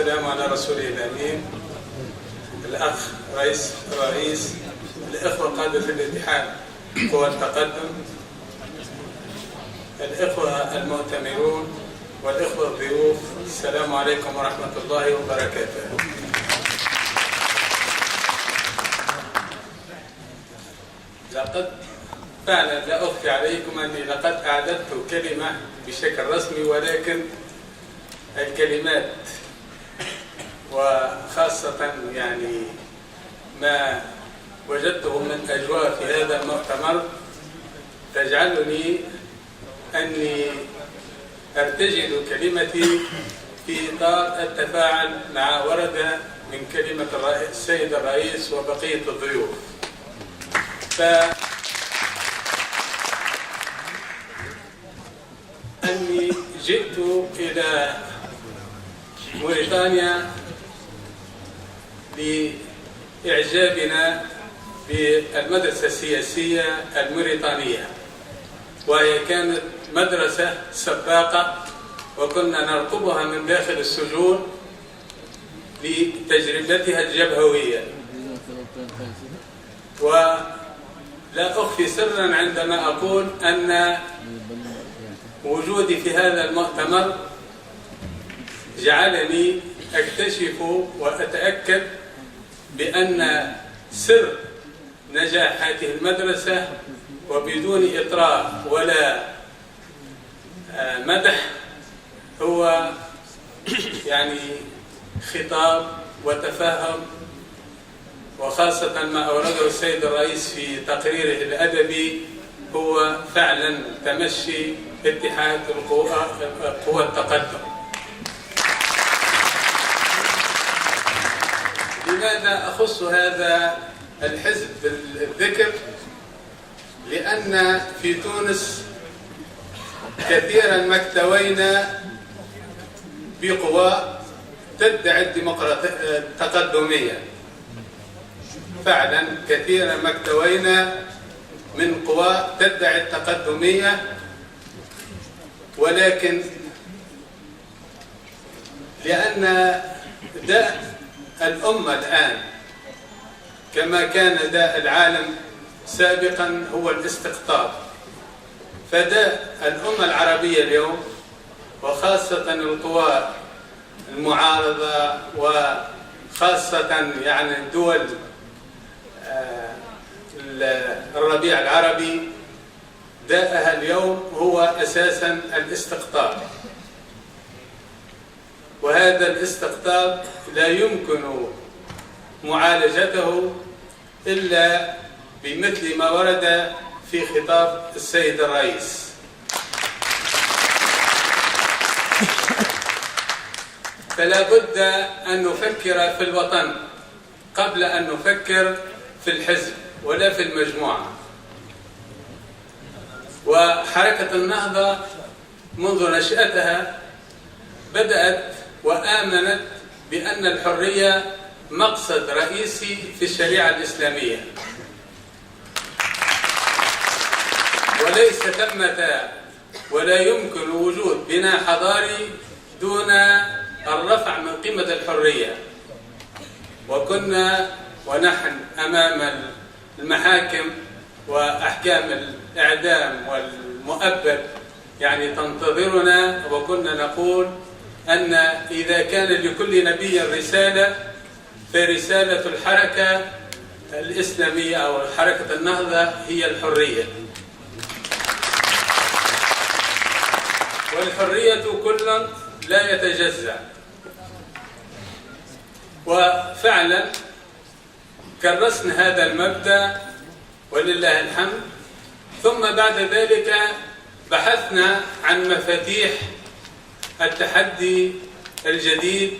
والسلام على رسوله الأمين الأخ رئيس الإخوة قادة الاتحاد قوى التقدم، الإخوة المؤتمرون والإخوة الضيوف، السلام عليكم ورحمة الله وبركاته. لقد فعلا لا أخفي عليكم أني لقد أعددت كلمة بشكل رسمي، ولكن الكلمات وخاصة يعني ما وجدته من أجواء في هذا المؤتمر تجعلني أني أرتجل كلمتي في إطار التفاعل مع ورد من كلمة السيد الرئيس وبقية الضيوف. أني جئت إلى موريتانيا لإعجابنا بالمدرسة السياسية الموريتانية، وهي كانت مدرسة سباقة وكنا نرقبها من داخل السجون لتجربتها الجبهوية. ولا أخفي سرا عندما أقول أن وجودي في هذا المؤتمر جعلني أكتشف وأتأكد بأن سر نجاح هذه المدرسة وبدون إطراء ولا مدح هو يعني خطاب وتفاهم، وخاصة ما أورده السيد الرئيس في تقريره الأدبي هو فعلا تمشي اتحاد قوى التقدم. لماذا أخص هذا الحزب بالذكر؟ لأن في تونس كثيرا ما اكتوينا بقوى تدعي التقدمية، فعلا كثيرا ما اكتوينا من قوى تدعي التقدمية، ولكن لأن داء الأمة الآن كما كان داء العالم سابقا هو الاستقطاب، فداء الأمة العربية اليوم وخاصة القوى المعارضة وخاصة يعني دول الربيع العربي داءها اليوم هو أساسا الاستقطاب، وهذا الاستقطاب لا يمكن معالجته إلا بمثل ما ورد في خطاب السيد الرئيس. فلا بد أن نفكر في الوطن قبل أن نفكر في الحزب ولا في المجموعة. وحركة النهضة منذ نشأتها بدأت وآمنت بأن الحرية مقصد رئيسي في الشريعة الإسلامية، وليس ثمة ولا يمكن وجود بناء حضاري دون الرفع من قيمة الحرية. وكنا ونحن أمام المحاكم وأحكام الإعدام والمؤبد يعني تنتظرنا، وكنا نقول أن إذا كان لكل نبي رسالة فرسالة الحركة الإسلامية أو حركة النهضة هي الحرية، والحرية كل لا يتجزأ. وفعلا كرسنا هذا المبدأ ولله الحمد، ثم بعد ذلك بحثنا عن مفاتيح التحدي الجديد،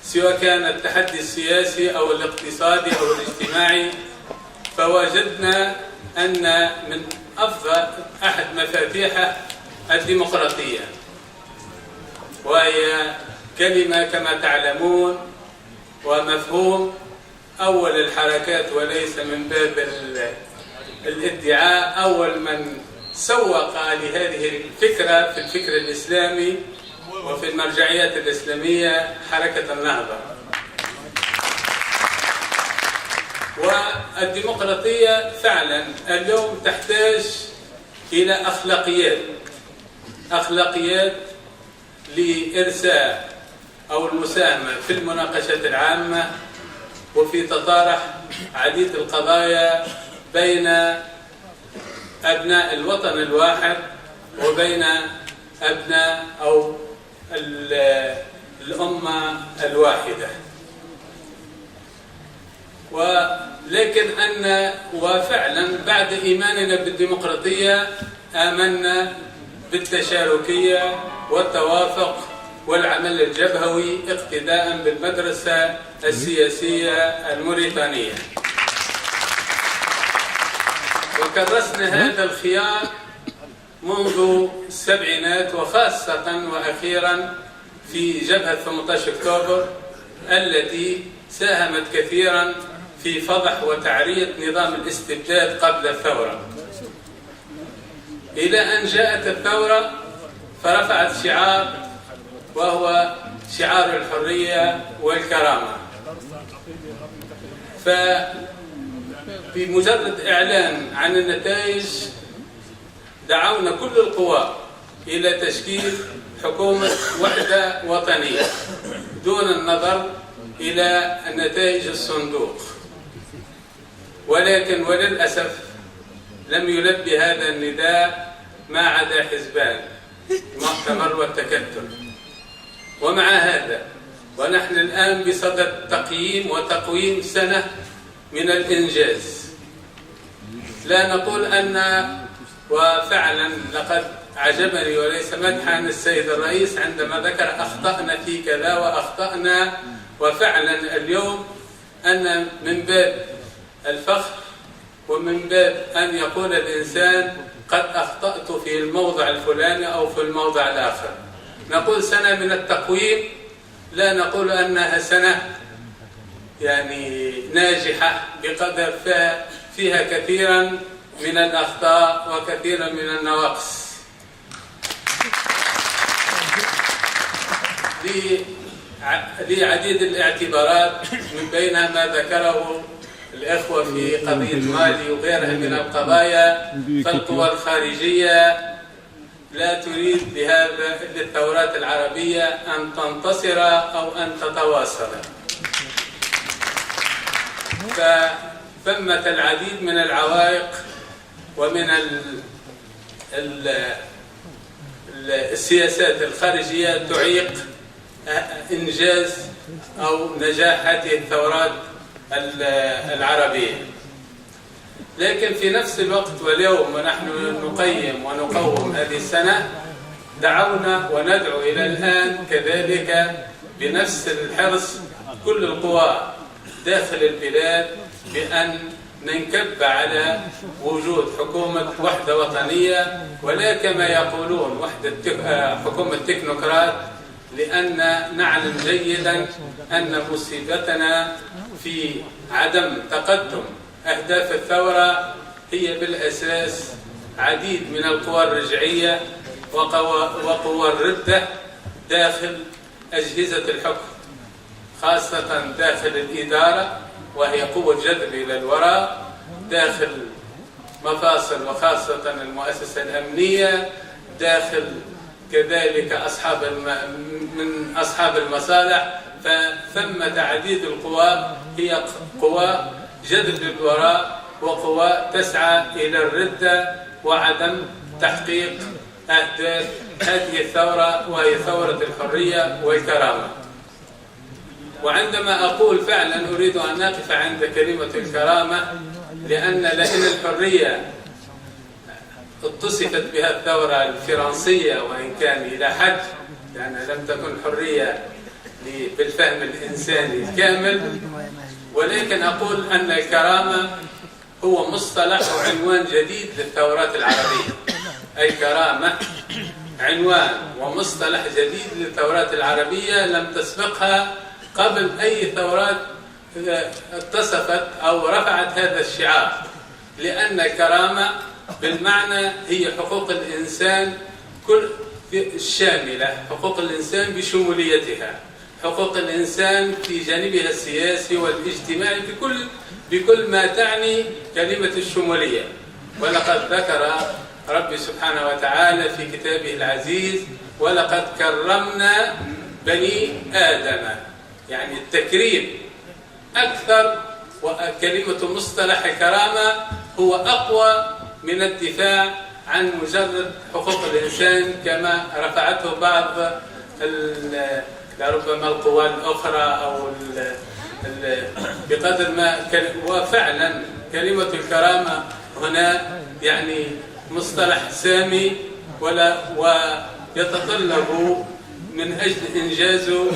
سواء كان التحدي السياسي أو الاقتصادي أو الاجتماعي، فوجدنا أن من أفضل أحد مفاتيحه الديمقراطية، وهي كلمة كما تعلمون ومفهوم أول الحركات، وليس من باب الادعاء. أول من سوق لهذه الفكرة في الفكر الإسلامي وفي المرجعيات الإسلامية حركة النهضة. والديمقراطية فعلا اليوم تحتاج إلى أخلاقيات لإرساء أو المساهمة في المناقشات العامة وفي تطارح عديد القضايا بين أبناء الوطن الواحد وبين أبناء أو الأمة الواحدة. ولكن وفعلا بعد إيماننا بالديمقراطية آمنا بالتشاركية والتوافق والعمل الجبهوي اقتداء بالمدرسة السياسية الموريتانية، وكرسنا هذا الخيار منذ السبعينات، وخاصة وأخيرا في جبهة 18 أكتوبر التي ساهمت كثيرا في فضح وتعرية نظام الاستبداد قبل الثورة، إلى أن جاءت الثورة فرفعت شعار وهو شعار الحرية والكرامة. فبمجرد إعلان عن النتائج دعونا كل القوى إلى تشكيل حكومة وحدة وطنية دون النظر إلى نتائج الصندوق، ولكن وللأسف لم يلبي هذا النداء ما عدا حزبان المؤتمر والتكتل. ومع هذا ونحن الآن بصدد تقييم وتقويم سنة من الإنجاز، لا نقول وفعلا لقد عجبني وليس مدحا السيد الرئيس عندما ذكر أخطأنا في كذا وأخطأنا، وفعلا اليوم أن من باب الفخر ومن باب أن يقول الإنسان قد أخطأت في الموضع الفلاني أو في الموضع الآخر. نقول سنة من التقويم، لا نقول أنها سنة يعني ناجحة بقدر فيها كثيرا من الأخطاء وكثيرا من النواقص. لعديد الاعتبارات من بينها ما ذكره الإخوة في قضية مالي وغيرها من القضايا. فالقوى الخارجية لا تريد للثورات العربية أن تنتصر أو أن تتواصل، فثمة العديد من العوائق ومن السياسات الخارجية تعيق إنجاز أو نجاح هذه الثورات العربية. لكن في نفس الوقت واليوم ونحن نقيم ونقوم هذه السنة دعونا وندعو إلى الآن كذلك بنفس الحرص كل القوى داخل البلاد بأن ننكب على وجود حكومة وحدة وطنية، ولا كما يقولون حكومة تكنوقراط، لأن نعلم جيدا أن مصيبتنا في عدم تقدم أهداف الثورة هي بالأساس عديد من القوى الرجعية وقوى الردة داخل أجهزة الحكم، خاصة داخل الإدارة وهي قوة جذب إلى الوراء، داخل مفاصل وخاصة المؤسسة الأمنية، داخل كذلك من أصحاب المصالح. فثمة عديد القوى هي قوى جذب للوراء وقوى تسعى إلى الردة وعدم تحقيق أهداف هذه الثورة وهي ثورة الحرية والكرامة. وعندما أقول فعلا أريد أن أقف عند كلمة الكرامة، لأن الحرية اتصفت بها الثورة الفرنسية وإن كان إلى حد، لأنها لم تكن حرية بالفهم الإنساني الكامل، ولكن أقول أن الكرامة هو مصطلح وعنوان جديد للثورات العربية. الكرامة عنوان ومصطلح جديد للثورات العربية لم تسبقها قبل أي ثورات اتصفت أو رفعت هذا الشعار، لأن الكرامة بالمعنى هي حقوق الإنسان الشاملة، حقوق الإنسان بشموليتها، حقوق الإنسان في جانبها السياسي والاجتماعي بكل ما تعني كلمة الشمولية. ولقد ذكر ربي سبحانه وتعالى في كتابه العزيز: ولقد كرمنا بني آدم، يعني التكريم أكثر. وكلمة مصطلح الكرامة هو أقوى من الدفاع عن مجرد حقوق الإنسان كما رفعته بعض ربما القوى الأخرى أو بقدر ما وفعلا كلمة الكرامة هنا يعني مصطلح سامي ويتطلب من أجل إنجازه